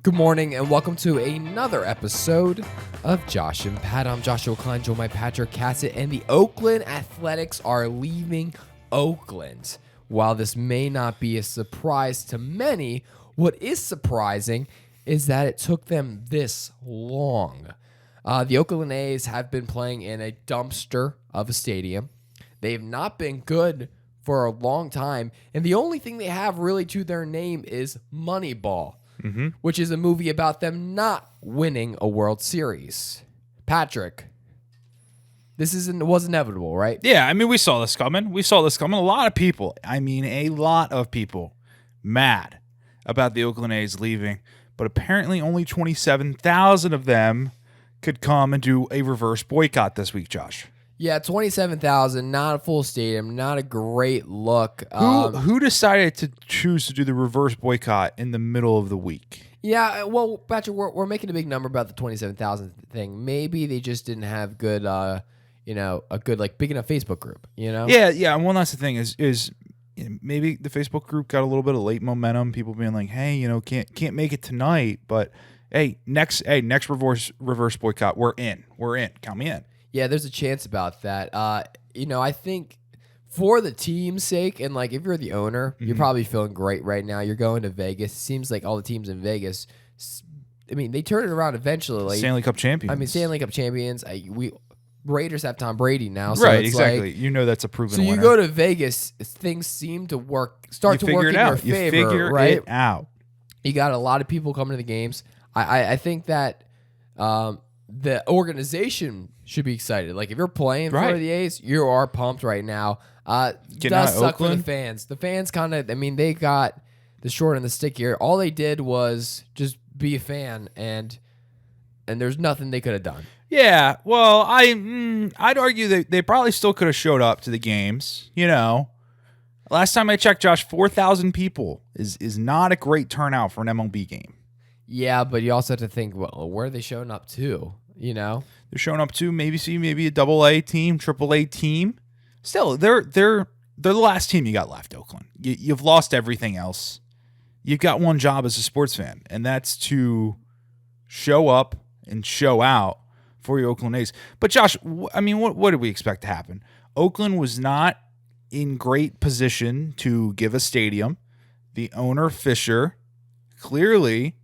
Good morning and welcome to another episode of Josh and Pat. I'm Joshua Klein, joined by Patrick Cassett, and the Oakland Athletics are leaving Oakland. While this may not be a surprise to many, what is surprising is that it took them this long. The Oakland A's have been playing in a dumpster of a stadium. They've not been good for a long time, and the only thing they have really to their name is Moneyball. Which is a movie about them not winning a World Series. Patrick, this was inevitable, right? Yeah, I mean, we saw this coming. A lot of people, mad about the Oakland A's leaving, but apparently only 27,000 of them could come and do a reverse boycott this week, Josh. Yeah, 27,000, not a full stadium, not a great look. Who decided to choose to do the reverse boycott in the middle of the week? Yeah, well, Patrick, we're making a big number about the 27,000 thing. Maybe they just didn't have good, a good, big enough Facebook group, Yeah. And one last thing is maybe the Facebook group got a little bit of late momentum. People being like, hey, can't make it tonight, but hey, next reverse boycott, we're in, count me in. Yeah, there's a chance about that. I think for the team's sake, and if you're the owner, you're probably feeling great right now. You're going to Vegas. Seems like all the teams in Vegas, they turn it around eventually. Stanley Cup champions. Stanley Cup champions. Raiders have Tom Brady now. So right, exactly. That's a proven winner. So you go to Vegas, things seem to start to work in your favor, you figure right? it out. You got a lot of people coming to the games. I think that the organization should be excited. If you're playing for the A's, you are pumped right now. It does suck for the fans. The fans kind of, they got the short end of the stick here. All they did was just be a fan, and there's nothing they could have done. Yeah, well, I'd argue that they probably still could have showed up to the games. Last time I checked, Josh, 4,000 people is not a great turnout for an MLB game. Yeah, but you also have to think, well, where are they showing up to? They're showing up to maybe a AA team, AAA team. Still, they're the last team you got left, Oakland. You've lost everything else. You've got one job as a sports fan, and that's to show up and show out for your Oakland A's. But Josh, what did we expect to happen? Oakland was not in great position to give a stadium. The owner, Fisher, clearly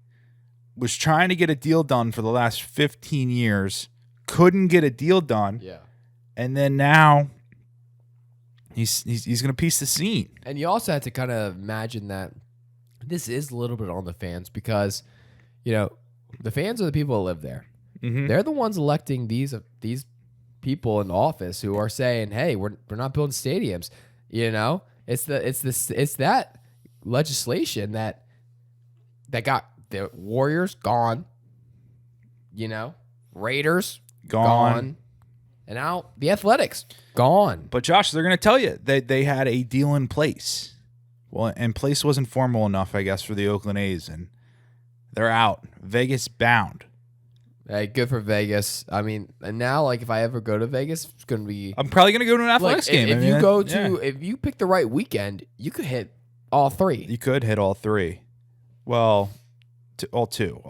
was trying to get a deal done for the last 15 years, couldn't get a deal done. Yeah. And then now he's going to piece the scene. And you also have to kind of imagine that this is a little bit on the fans because, the fans are the people that live there. Mm-hmm. They're the ones electing these people in office who are saying, "Hey, we're not building stadiums." It's that legislation that got the Warriors gone, Raiders gone, and now the Athletics gone. But Josh, they're going to tell you that they had a deal in place. Well, and place wasn't formal enough, I guess, for the Oakland A's, and they're out. Vegas bound. Hey, good for Vegas. And now, if I ever go to Vegas, it's going to be... I'm probably going to go to an Athletics game. If you pick the right weekend, you could hit all three. You could hit all three. Well, all two.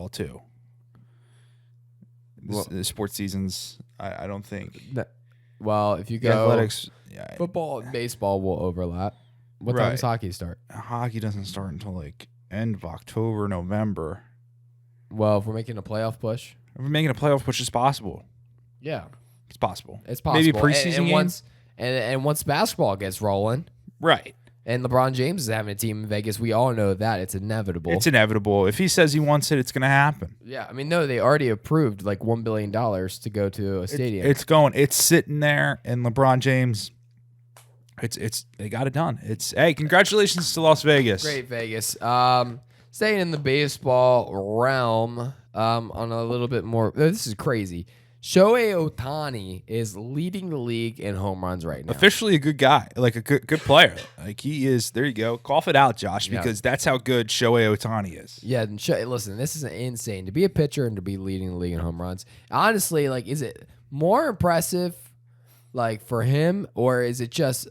The sports seasons, I don't think. Well, if you go... Athletics... Football and baseball will overlap. What time does hockey start? Hockey doesn't start until, end of October, November. Well, if we're making a playoff push... If we're making a playoff push, it's possible. Yeah. It's possible. Maybe preseason games? And once basketball gets rolling. Right. And LeBron James is having a team in Vegas. We all know that. It's inevitable. If he says he wants it, it's going to happen. Yeah. No, they already approved $1 billion to go to a stadium. It's sitting there, and LeBron James, they got it done. Hey, congratulations to Las Vegas. Great Vegas. Staying in the baseball realm, on a little bit more. This is crazy. Shohei Ohtani is leading the league in home runs right now. Officially a good guy, a good player. He is. There you go. Cough it out, Josh, because that's how good Shohei Ohtani is. Yeah, and listen, this is insane. To be a pitcher and to be leading the league in home runs. Honestly, is it more impressive, for him, or is it just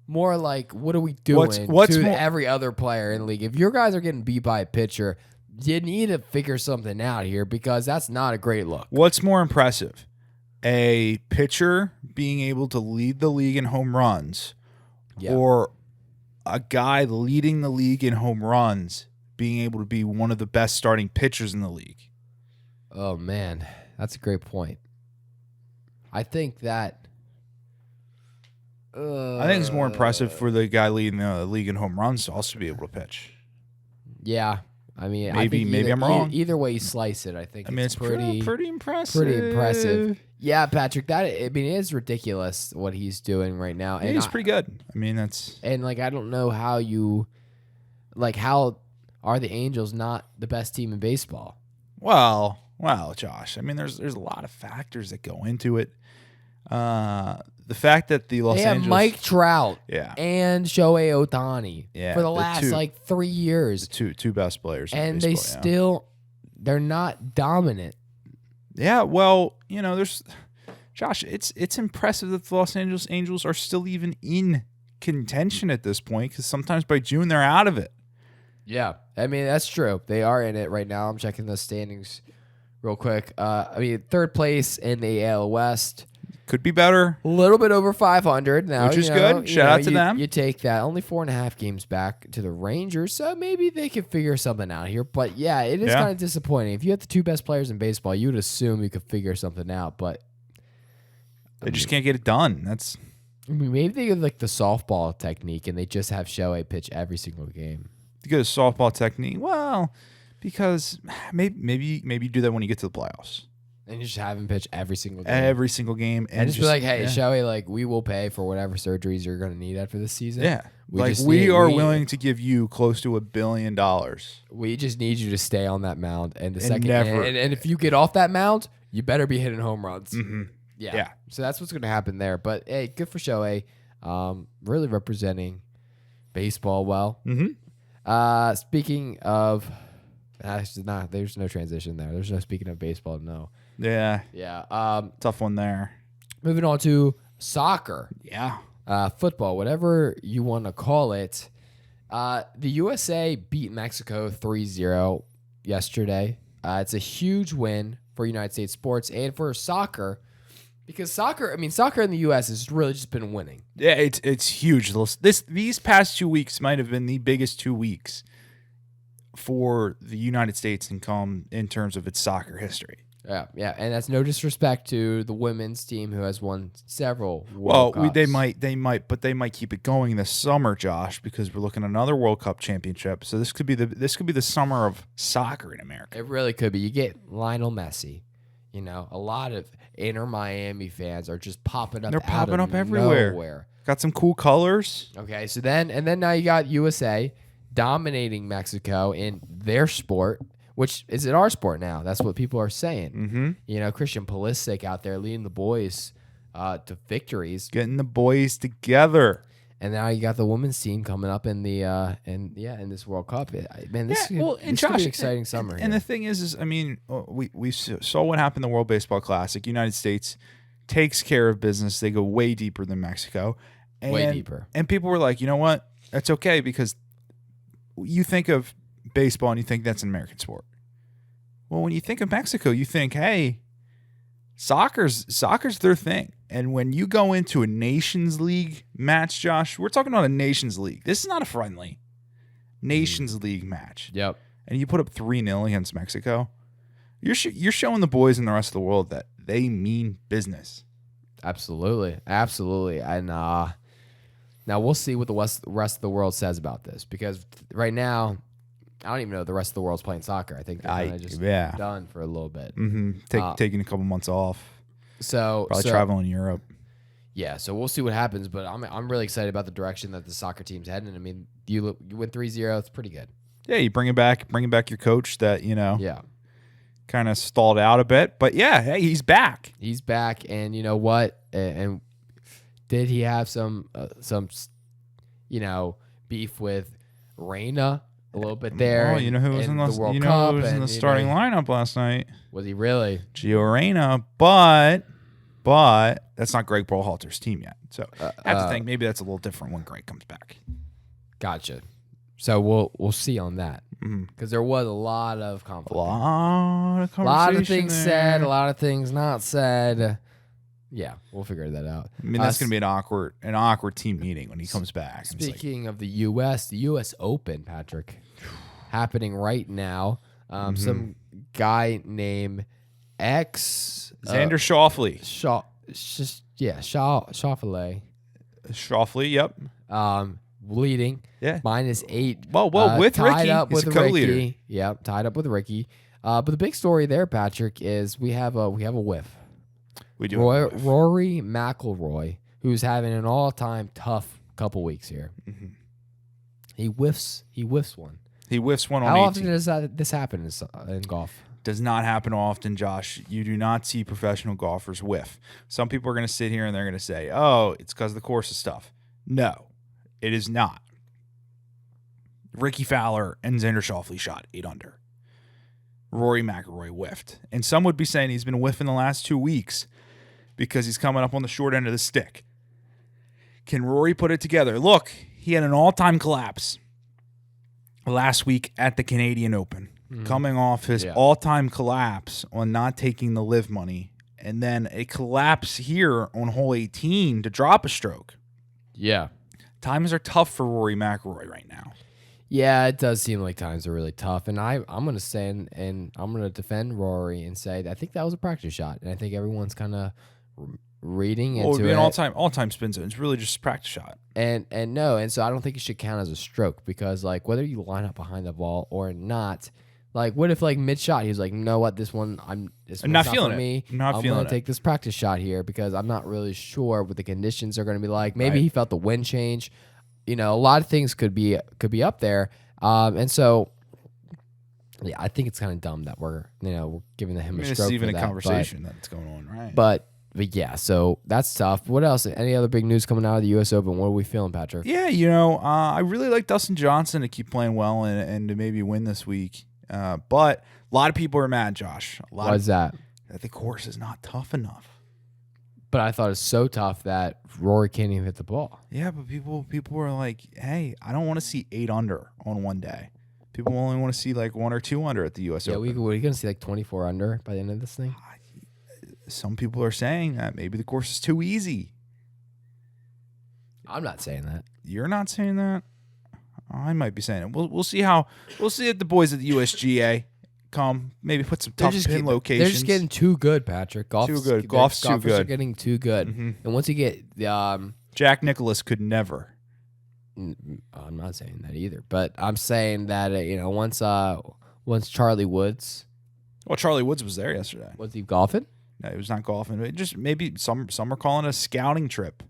more what are we doing what's to more, every other player in the league? If your guys are getting beat by a pitcher, you need to figure something out here because that's not a great look. What's more impressive? A pitcher being able to lead the league in home runs or a guy leading the league in home runs being able to be one of the best starting pitchers in the league? Oh, man. That's a great point. I think that... I think it's more impressive for the guy leading the league in home runs to also be able to pitch. Yeah. I mean, maybe I'm wrong. Either way you slice it, I think it's pretty impressive. Pretty impressive. Yeah, Patrick, it is ridiculous what he's doing right now. And he's pretty good. I mean, that's... And, I don't know how you... how are the Angels not the best team in baseball? Well, Josh, I mean, there's a lot of factors that go into it. The fact that the Los Angeles... Mike Trout yeah. and Shohei Ohtani for the last, 3 years. The two best players in and baseball, they're not dominant. Yeah, well, there's... Josh, it's impressive that the Los Angeles Angels are still even in contention at this point because sometimes by June they're out of it. Yeah, I mean, that's true. They are in it right now. I'm checking the standings real quick. Third place in the AL West. Could be better. A little bit over 500 now. Which is good. Shout out to them. You take that. Only 4.5 games back to the Rangers, so maybe they can figure something out here. But, yeah, it is kind of disappointing. If you had the two best players in baseball, you would assume you could figure something out. But they just can't get it done. Maybe they get the softball technique, and they just have Shohei pitch every single game. Good softball technique. Well, because maybe you do that when you get to the playoffs. And you just have him pitch every single game. Every single game. And just be like, hey, Shohei, we will pay for whatever surgeries you're going to need after this season. Yeah. We are willing to give you close to $1 billion. We just need you to stay on that mound. And and if you get off that mound, you better be hitting home runs. Mm-hmm. Yeah. So that's what's going to happen there. But, hey, good for Shohei. Really representing baseball well. Mm-hmm. Speaking of... there's no transition there. There's no speaking of baseball, no. Yeah. Yeah. Tough one there. Moving on to soccer. Yeah. Football, whatever you want to call it. The USA beat Mexico 3-0 yesterday. It's a huge win for United States sports and for soccer because soccer in the U.S. has really just been winning. Yeah, it's huge. These past 2 weeks might have been the biggest 2 weeks for the United States in terms of its soccer history. Yeah, and that's no disrespect to the women's team who has won several World Cups. They might keep it going this summer, Josh, because we're looking at another World Cup championship. So this could be the summer of soccer in America. It really could be. You get Lionel Messi. A lot of Inter Miami fans are just popping up. They're popping up everywhere. Nowhere. Got some cool colors. Okay, so then now you got USA dominating Mexico in their sport. Which is it our sport now? That's what people are saying. Mm-hmm. Christian Pulisic out there leading the boys to victories, getting the boys together. And now you got the women's team coming up in the in this World Cup. This could be an exciting summer. And the thing is we saw what happened in the World Baseball Classic. United States takes care of business. They go way deeper than Mexico. Way deeper. And people were like, you know what? That's okay because you think of baseball and you think that's an American sport. Well, when you think of Mexico, you think, hey, soccer's their thing. And when you go into a Nations League match, Josh, we're talking about a Nations League. This is not a friendly Nations League match. Yep. And you put up 3-0 against Mexico. You're showing the boys and the rest of the world that they mean business. Absolutely. And now we'll see what the rest of the world says about this because right now, I don't even know the rest of the world's playing soccer. I think they're kind of just done for a little bit. Mm-hmm. Taking a couple months off. Probably traveling in Europe. Yeah, so we'll see what happens. But I'm really excited about the direction that the soccer team's heading. I mean, you win 3-0. It's pretty good. Yeah, you bring back your coach that kind of stalled out a bit. But yeah, hey, he's back. He's back, and you know what? And did he have some beef with Reina? A little bit there. Oh, you know who was in the starting lineup last night? Was he really? Gio Reyna, but that's not Greg Berhalter's team yet. So I have to think maybe that's a little different when Greg comes back. Gotcha. So we'll see on that because there was a lot of conflict. A lot of conversation. A lot of things there. said, a lot of things not said. Yeah, we'll figure that out. I mean, that's going to be an awkward team meeting when he comes back. Speaking of the U.S. Open, Patrick, happening right now. Some guy named Xander Schauffele. Schauffele. Schauffele, yep. Leading. Yeah. -8. Well, with tied Ricky. up He's with a co-leader. Ricky. Yep, tied up with Ricky. But the big story there, Patrick, is we have a whiff. We do. Rory McIlroy, who's having an all-time tough couple weeks here. Mm-hmm. He whiffs one. He whiffs one on How 18. often does this happen in golf? Does not happen often, Josh. You do not see professional golfers whiff. Some people are going to sit here and they're going to say, oh, it's because of the course of stuff. No, it is not. Ricky Fowler and Xander Schauffele shot 8 under. Rory McIlroy whiffed. And some would be saying he's been whiffing the last 2 weeks because he's coming up on the short end of the stick. Can Rory put it together? Look, he had an all-time collapse last week at the Canadian Open, coming off his all-time collapse on not taking the live money, and then a collapse here on hole 18 to drop a stroke. Yeah. Times are tough for Rory McIlroy right now. Yeah, it does seem like times are really tough. And I'm going to say, and I'm going to defend Rory and say, I think that was a practice shot. And I think everyone's kind of reading into it would be it. an all-time spin zone. It's really just a practice shot. And so I don't think it should count as a stroke because, like, whether you line up behind the ball or not, like, what if, like, mid-shot, he's like, you know what, this one's not feeling for it. me. I'm not feeling going it. to take this practice shot here because I'm not really sure what the conditions are going to be like. Maybe he felt the wind change. You know, a lot of things could be up there. And so, yeah, I think it's kind of dumb that we're giving him a stroke. It's even for a that, conversation that's going on, right? But yeah, so that's tough. What else? Any other big news coming out of the U.S. Open? What are we feeling, Patrick? Yeah, I really like Dustin Johnson to keep playing well and to maybe win this week. But a lot of people are mad, Josh. Why's that? That the course is not tough enough. But I thought it's so tough that Rory can't even hit the ball. Yeah, but people were like, hey, I don't want to see 8 under on one day. People only want to see like 1 or 2 under at the U.S. Open. Yeah, we're going to see like 24 under by the end of this thing. Some people are saying that maybe the course is too easy. I'm not saying that. You're not saying that? I might be saying it. We'll see if the boys at the USGA come, maybe put some tough pin locations. They're just getting too good, Patrick. Golf's too good. Are getting too good. Mm-hmm. And once you get Jack Nicklaus could never. I'm not saying that either, but I'm saying that once Charlie Woods. Well, Charlie Woods was there yesterday. Was he golfing? No, he was not golfing. It just maybe some are calling it a scouting trip.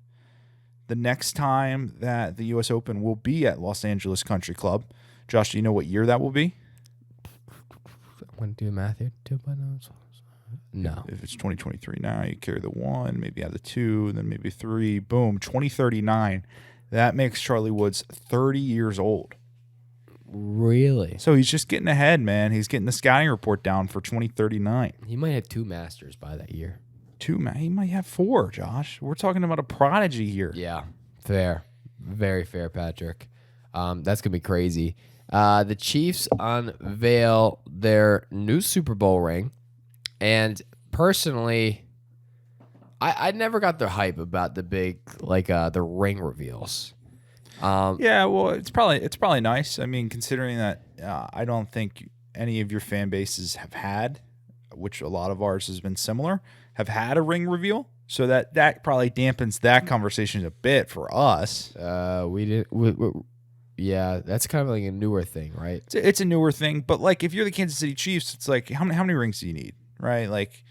The next time that the U.S. Open will be at Los Angeles Country Club. Josh, do you know what year that will be? I want to do math here. No. If it's 2023 now, you carry the 1, maybe add the 2, then maybe 3. Boom, 2039. That makes Charlie Woods 30 years old. Really? So he's just getting ahead, man. He's getting the scouting report down for 2039. He might have 2 Masters by that year. 2, man. He might have 4, Josh. We're talking about a prodigy here. Yeah, fair. Very fair, Patrick. That's going to be crazy. The Chiefs unveil their new Super Bowl ring. And personally, I never got the hype about the big, the ring reveals. Yeah, well, it's probably nice. I mean, considering that I don't think any of your fan bases have had, which a lot of ours has been similar, have had a ring reveal. So that probably dampens that conversation a bit for us. Yeah, that's kind of like a newer thing, right? It's a newer thing, but like if you're the Kansas City Chiefs, it's like how many rings do you need, right? Like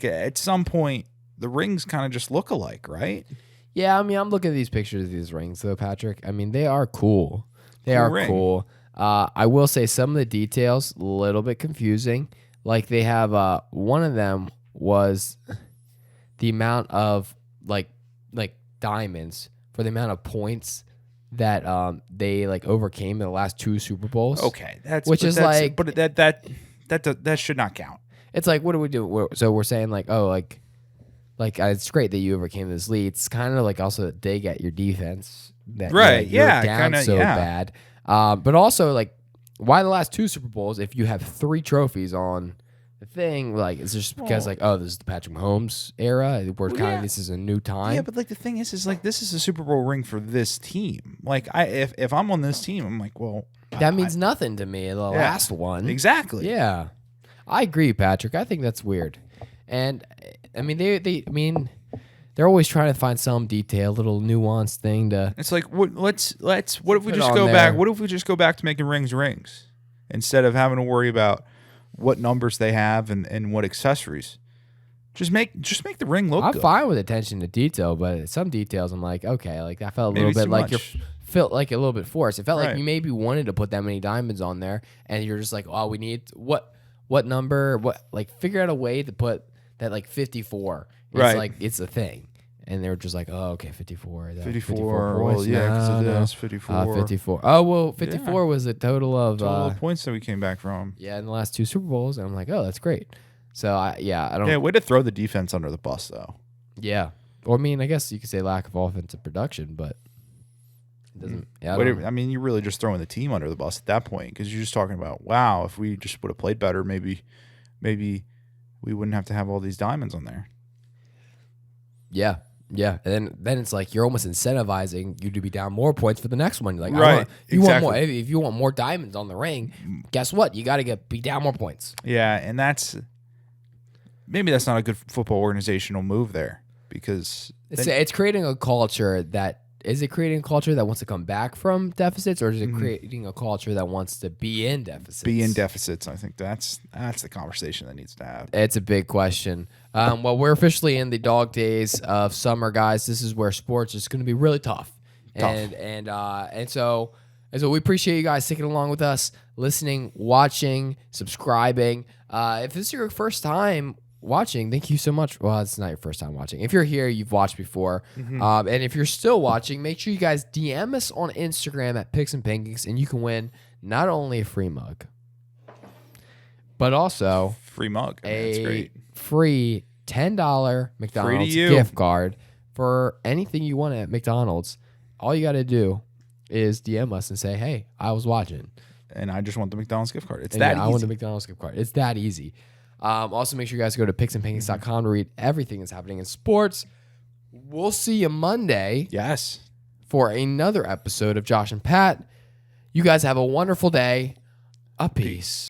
at some point the rings kind of just look alike, right? Yeah, I mean, I'm looking at these pictures of these rings, though, Patrick. I mean, they are cool. They cool are ring. cool. I will say some of the details a little bit confusing. Like they have one of them was the amount of like diamonds for the amount of points that they overcame in the last 2 Super Bowls. Okay, that should not count. It's like, what do we do? So we're saying it's great that you overcame this lead. It's kind of like also a dig at your defense that Right, you're yeah, down kinda, so yeah. bad. But also, like, why the last 2 Super Bowls if you have 3 trophies on the thing? Like, is it just because, like, oh, this is the Patrick Mahomes era? We're kind of, this is a new time? Yeah, but, like, the thing is, like, this is a Super Bowl ring for this team. Like, if I'm on this team, I'm like, well. That means nothing to me, the last one. Exactly. Yeah. I agree, Patrick. I think that's weird. And, I mean, they're always trying to find some detail, little nuanced thing to. It's like, what if we just on go there. back? What if we just go back to making rings instead of having to worry about what numbers they have and what accessories? Just make the ring look I'm good. fine with attention to detail, but some details I'm like, okay, like that felt a Maybe little it's bit too like much. felt like a little bit forced. It felt like Right. you maybe wanted to put that many diamonds on there, and you're just like, oh, we need what number, what, like, figure out a way to put that, like, 54. It's Right. like it's a thing, and they're just like, oh, okay, 54. 54. points? Well, yeah, because No, it no. is 54. 54. Oh, well, 54 was the total of Total points that we came back from. yeah, in the last 2 Super Bowls, and I'm like, oh, that's great. So I don't. Yeah, way to throw the defense under the bus, though. Yeah. Or, I mean, I guess you could say lack of offensive production, but it doesn't. Yeah, I mean, you're really just throwing the team under the bus at that point because you're just talking about, wow, if we just would have played better, maybe we wouldn't have to have all these diamonds on there. yeah. And then it's like you're almost incentivizing you to be down more points for the next one. Like, Right. You want more. Exactly. If you want more diamonds on the ring, guess what? You got to be down more points. Yeah, and maybe that's not a good football organizational move there because It's creating a culture that. Is it creating a culture that wants to come back from deficits, or is it creating a culture that wants to be in deficits? I think that's the conversation that needs to happen. It's a big question. Well, we're officially in the dog days of summer, guys. This is where sports is going to be really tough. And so we appreciate you guys sticking along with us, listening, watching, subscribing. If this is your first time watching, thank you so much. Well, it's not your first time watching. If you're here, you've watched before. And if you're still watching, make sure you guys DM us on Instagram at Picks and Pancakes, and you can win not only a free mug, but also Free mug. That's a great. free $10 McDonald's you. gift card for anything you want at McDonald's. All you got to do is DM us and say, hey, I was watching. And I just want the McDonald's gift card. It's And that I easy. want the McDonald's gift card. It's that easy. Also, make sure you guys go to picksandpancakes.com to read everything that's happening in sports. We'll see you Monday Yes. for another episode of Josh and Pat. You guys have a wonderful day. A peace.